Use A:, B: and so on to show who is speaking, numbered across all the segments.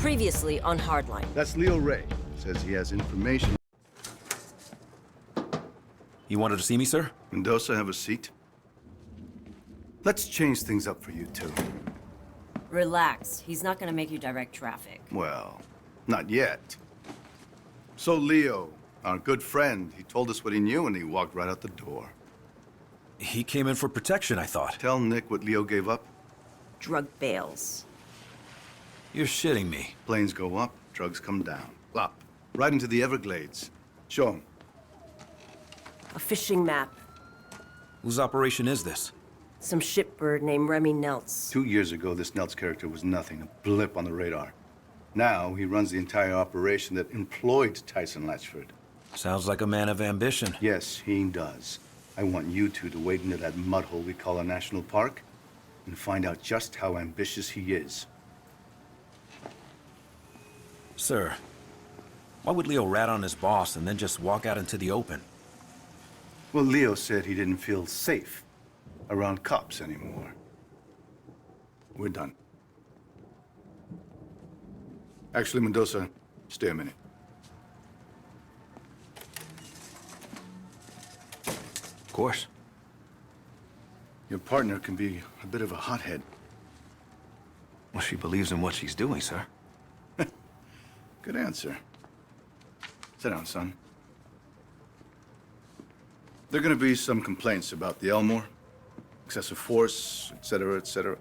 A: Previously on Hardline.
B: That's Leo Ray. Says he has information.
C: You wanted to see me, sir?
B: Mendoza, have a seat. Let's change things up for you two.
A: Relax. He's not gonna make you direct traffic.
B: Well, not yet. So Leo, our good friend, he told us what he knew and he walked right out the door.
C: He came in for protection, I thought.
B: Tell Nick what Leo gave up.
A: Drug bales.
C: You're shitting me.
B: Planes go up, drugs come down. Up. Right into the Everglades. Show him.
A: A fishing map.
C: Whose operation is this?
A: Some shipbird named Remy Neltz.
B: 2 years ago, this Neltz character was nothing, a blip on the radar. Now, he runs the entire operation that employed Tyson Latchford.
C: Sounds like a man of ambition.
B: Yes, he does. I want you two to wade into that mud hole we call a national park and find out just how ambitious he is.
C: Sir, why would Leo rat on his boss and then just walk out into the open?
B: Well, Leo said he didn't feel safe around cops anymore. We're done. Actually, Mendoza, stay a minute.
C: Of course.
B: Your partner can be a bit of a hothead.
C: Well, she believes in what she's doing, sir.
B: Good answer. Sit down, son. There are gonna be some complaints about the Elmore. Excessive force, etc., etc.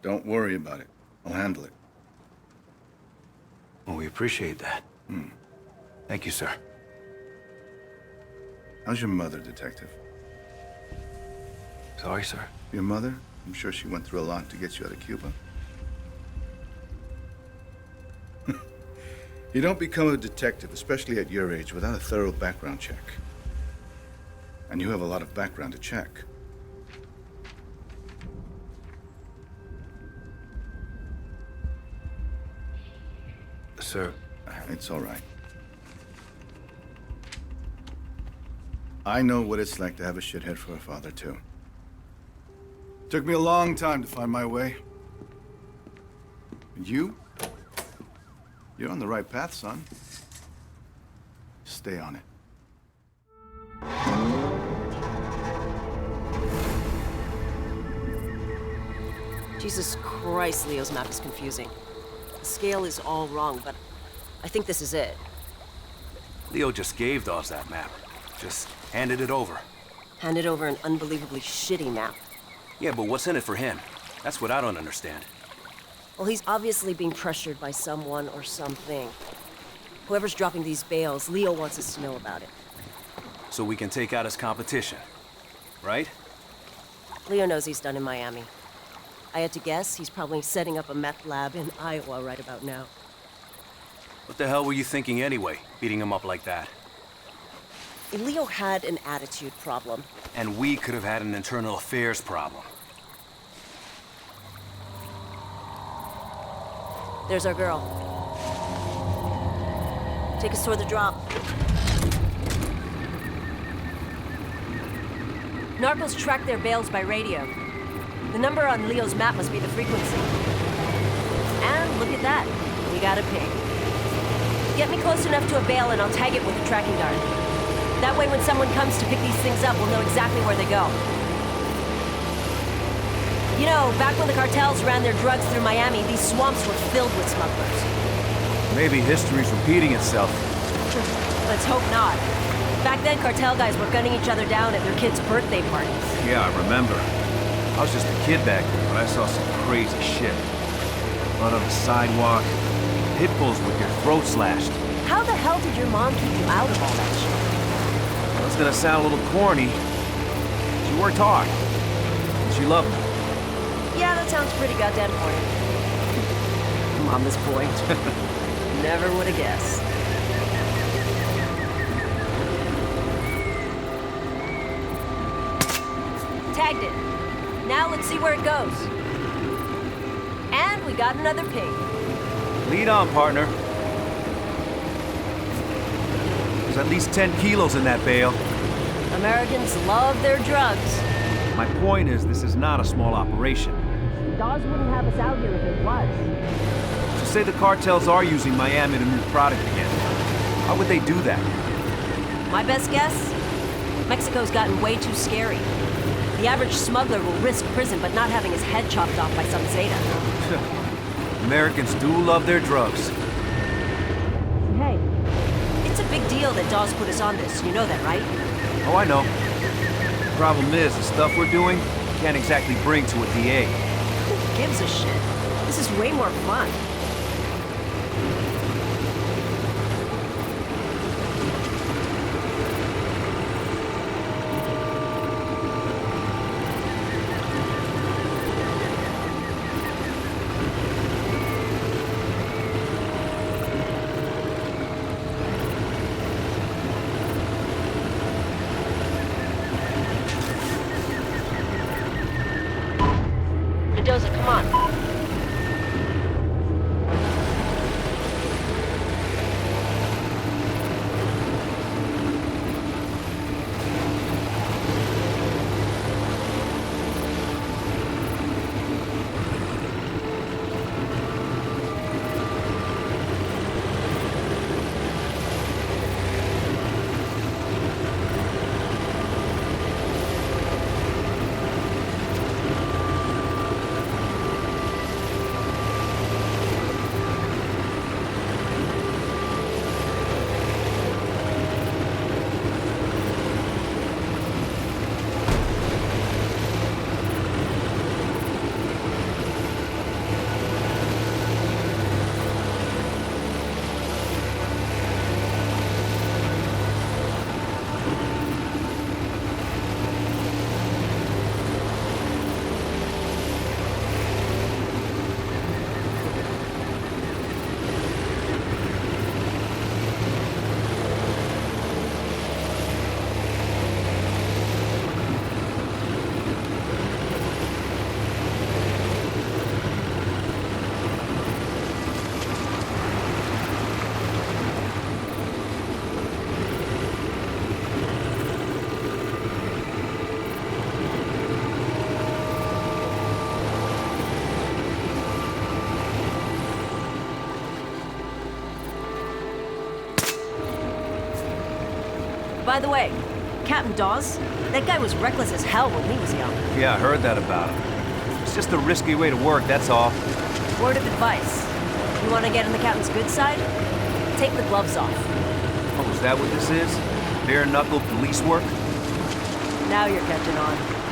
B: Don't worry about it. I'll handle it.
C: Well, we appreciate that. Thank you, sir.
B: How's your mother, Detective?
C: Sorry, sir.
B: Your mother? I'm sure she went through a lot to get you out of Cuba. You don't become a detective, especially at your age, without a thorough background check. And you have a lot of background to check.
C: Sir,
B: It's all right. I know what it's like to have a shithead for a father, too. Took me a long time to find my way. And you? You're on the right path, son. Stay on it.
A: Jesus Christ, Leo's map is confusing. The scale is all wrong, but I think this is it.
C: Leo just gave Dawes that map. Just handed it over.
A: Handed over an unbelievably shitty map.
C: Yeah, but what's in it for him? That's what I don't understand.
A: Well, he's obviously being pressured by someone or something. Whoever's dropping these bales, Leo wants us to know about it.
C: So we can take out his competition, right?
A: Leo knows he's done in Miami. I had to guess he's probably setting up a meth lab in Iowa right about now.
C: What the hell were you thinking anyway, beating him up like that?
A: Leo had an attitude problem.
C: And we could have had an internal affairs problem.
A: There's our girl. Take us toward the drop. Narcos track their bales by radio. The number on Leo's map must be the frequency. And look at that. We got a ping. Get me close enough to a bale and I'll tag it with a tracking dart. That way when someone comes to pick these things up, we'll know exactly where they go. You know, back when the cartels ran their drugs through Miami, these swamps were filled with smugglers.
C: Maybe history's repeating itself.
A: Let's hope not. Back then, cartel guys were gunning each other down at their kids' birthday parties.
C: Yeah, I remember. I was just a kid back then, but I saw some crazy shit. Blood on the sidewalk, pit bulls with their throats slashed.
A: How the hell did your mom keep you out of all that shit?
C: It's gonna sound a little corny. She worked hard. And she loved me.
A: Yeah, that sounds pretty goddamn corny. Mama's point. Never would have guessed. Tagged it. Now let's see where it goes. And we got another ping.
C: Lead on, partner. There's at least 10 kilos in that bale.
A: Americans love their drugs.
C: My point is, this is not a small operation.
A: Dawes wouldn't have us out here if it was.
C: Just say the cartels are using Miami to move product again. Why would they do that?
A: My best guess? Mexico's gotten way too scary. The average smuggler will risk prison but not having his head chopped off by some Zeta.
C: Americans do love their drugs.
A: Hey, it's a big deal that Dawes put us on this. You know that, right?
C: Oh, I know. The problem is, the stuff we're doing can't exactly bring to a DA.
A: Who gives a shit? This is way more fun. Mendoza, come on. By the way, Captain Dawes, that guy was reckless as hell when he was young.
C: Yeah, I heard that about him. It's just a risky way to work, that's all.
A: Word of advice. You want to get on the captain's good side? Take the gloves off.
C: Oh, is that what this is? Bare-knuckle police work?
A: Now you're catching on.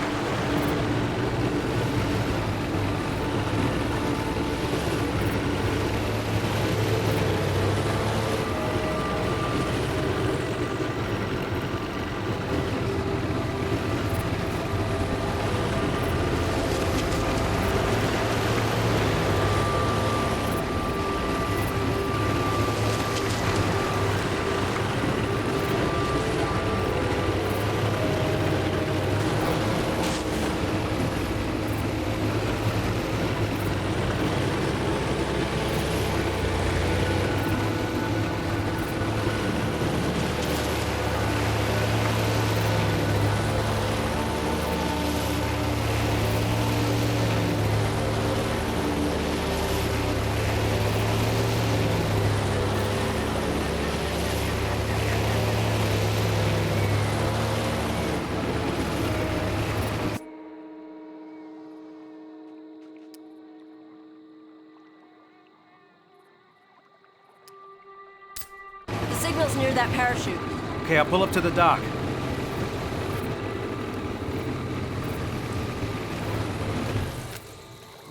A: Signal's near that parachute.
C: Okay, I'll pull up to the dock.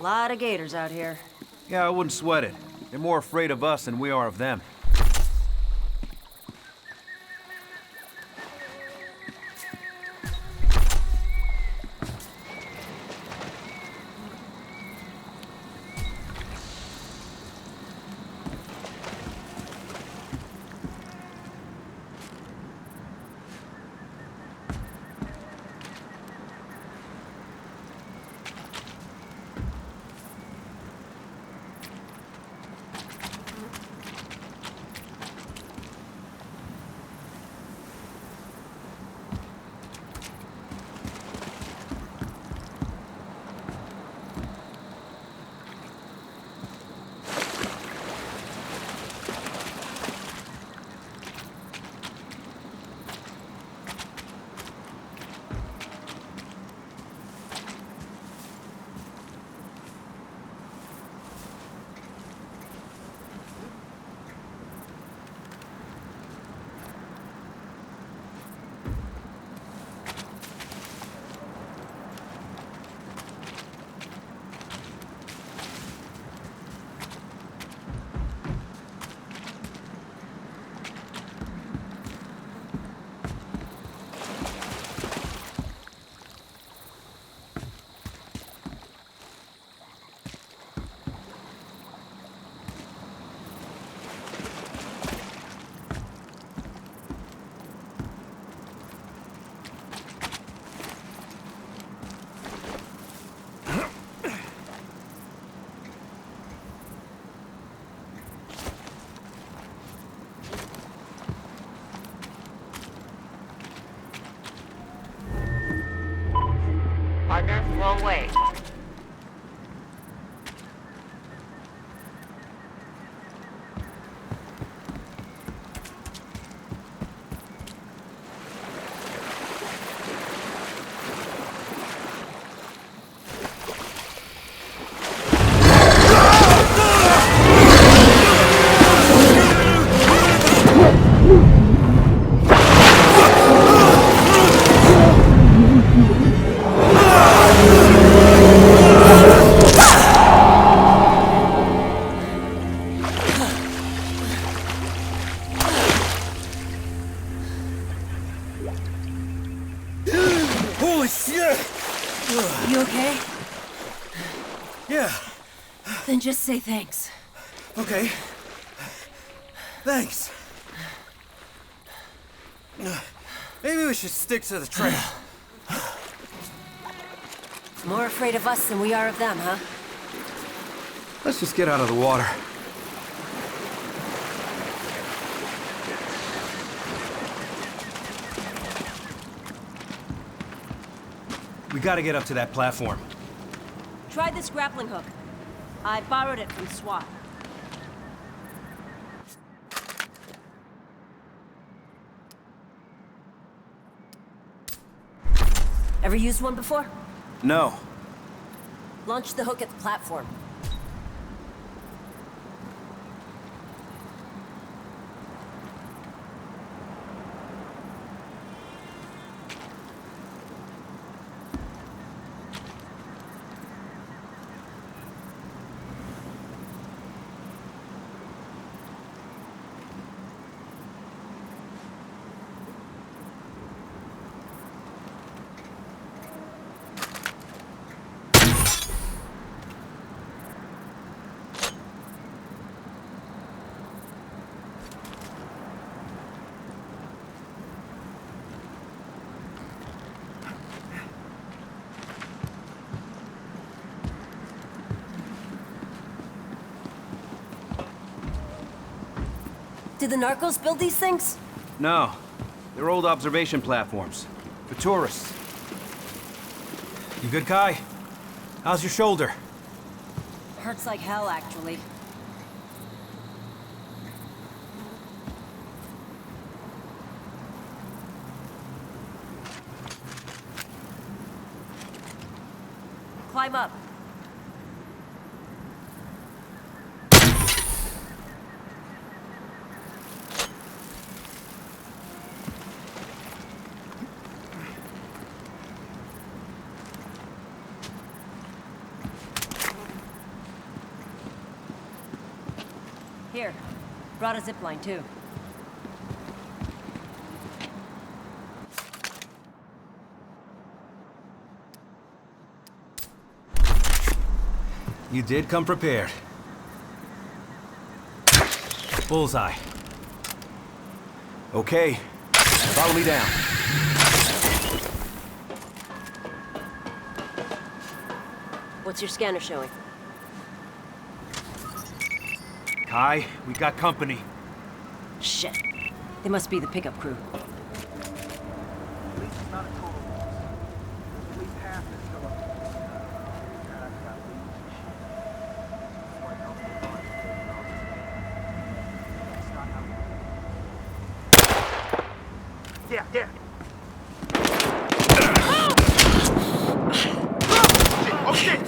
A: Lot of gators out here.
C: Yeah, I wouldn't sweat it. They're more afraid of us than we are of them.
A: Wrong way.
D: Holy shit!
A: You okay?
D: Yeah,
A: Then just say thanks.
D: okay. Thanks. Maybe we should stick to the trail.
A: More afraid of us than we are of them, huh?
C: Let's just get out of the water. We gotta get up to that platform.
A: Try this grappling hook. I borrowed it from SWAT. Ever used one before?
C: No.
A: Launch the hook at the platform. Did the narcos build these things?
C: No. They're old observation platforms. For tourists. You good, Kai? How's your shoulder?
A: Hurts like hell, actually. Climb up. Here, brought a zipline too.
C: You did come prepared. Bullseye. Okay. Follow me down.
A: What's your scanner showing?
C: Kai, we got company.
A: Shit. They must be the pickup crew.
D: Yeah, yeah. Oh shit!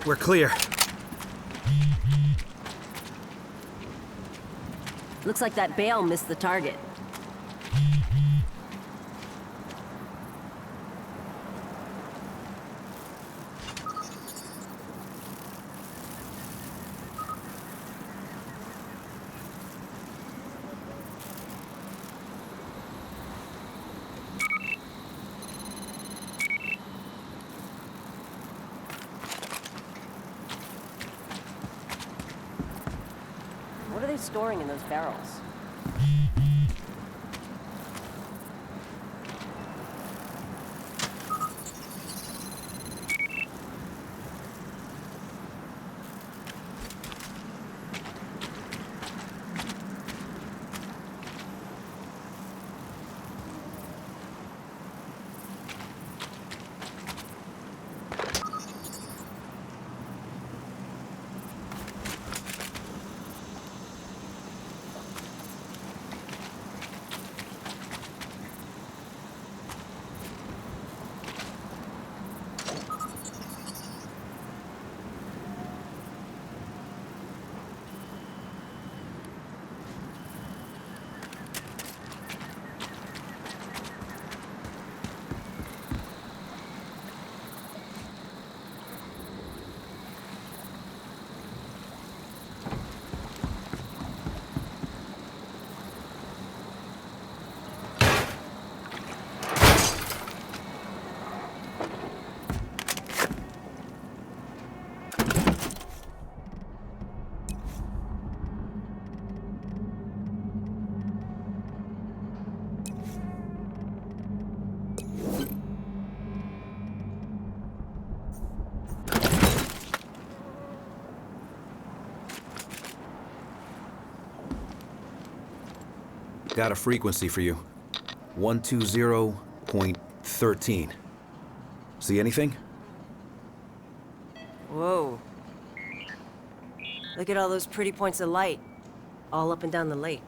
C: We're clear.
A: Looks like that bale missed the target. they storing in those barrels?
C: Got a frequency for you. 120.13. See anything?
A: Whoa. Look at all those pretty points of light, all up and down the lake.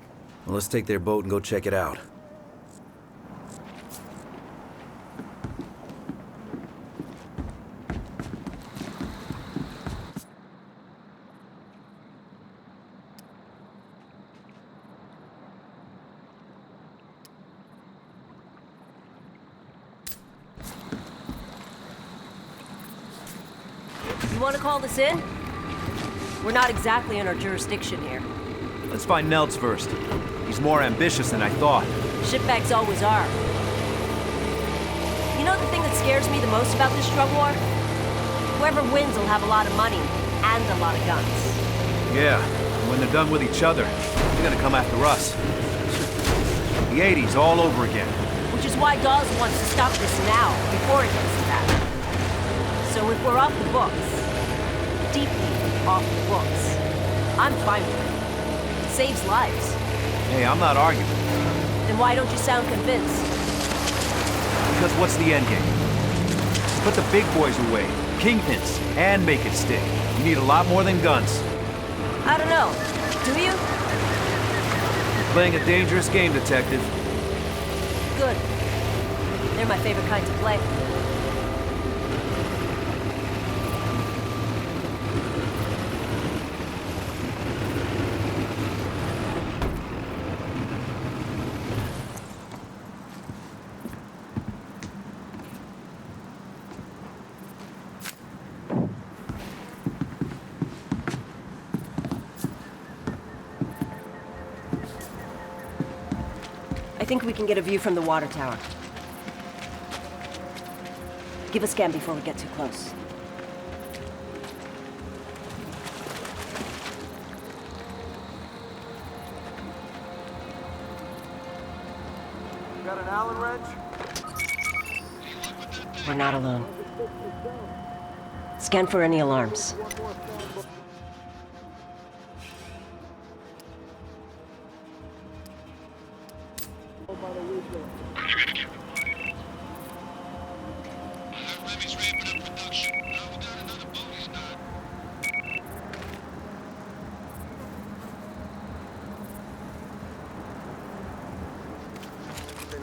C: Well, let's take their boat and go check it out.
A: You want to call this in? We're not exactly in our jurisdiction here.
C: Let's find Nelds first. He's more ambitious than I thought.
A: Shitbags always are. You know the thing that scares me the most about this drug war? Whoever wins will have a lot of money and a lot of guns.
C: Yeah, and when they're done with each other, they're gonna come after us. The 80s all over again.
A: Which is why Dawes wants to stop this now, before it gets to that. So if we're off the books, deeply off the books, I'm fine with it. It saves lives.
C: Hey, I'm not arguing.
A: Then why don't you sound convinced?
C: Because what's the end game? Put the big boys away, kingpins, and make it stick. You need a lot more than guns.
A: I don't know. Do you?
C: You're playing a dangerous game, Detective.
A: Good. They're my favorite kind to play. I think we can get a view from the water tower. Give a scan before we get too close.
D: Got an Allen wrench?
A: We're not alone. Scan for any alarms.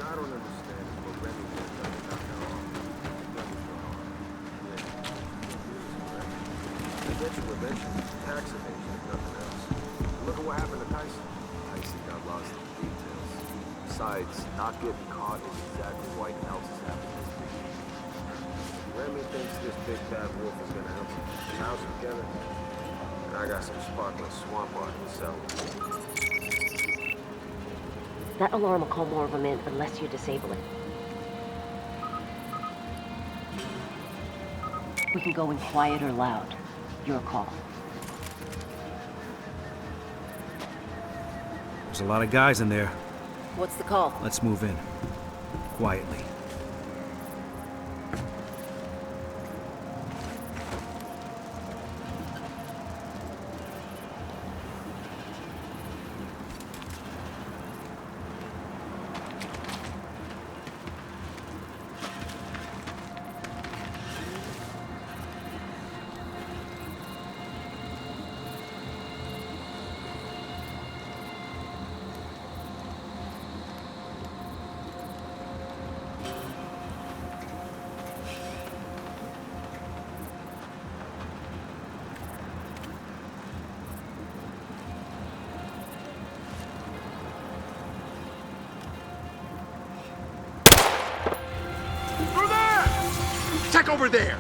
D: I don't understand is what Remy did down They get you eventually. Tax evasion, if nothing else. Look at what happened to Tyson. Tyson got lost in the details. Besides, not getting caught is exactly why else is happening. Remy thinks this big bad wolf is gonna help him. The house together. And I got some sparkling swamp art to sell.
A: That alarm will call more of them in unless you disable it. We can go in quiet or loud. Your call.
C: There's a lot of guys in there.
A: What's the call?
C: Let's move in. Quietly.
E: Check over there!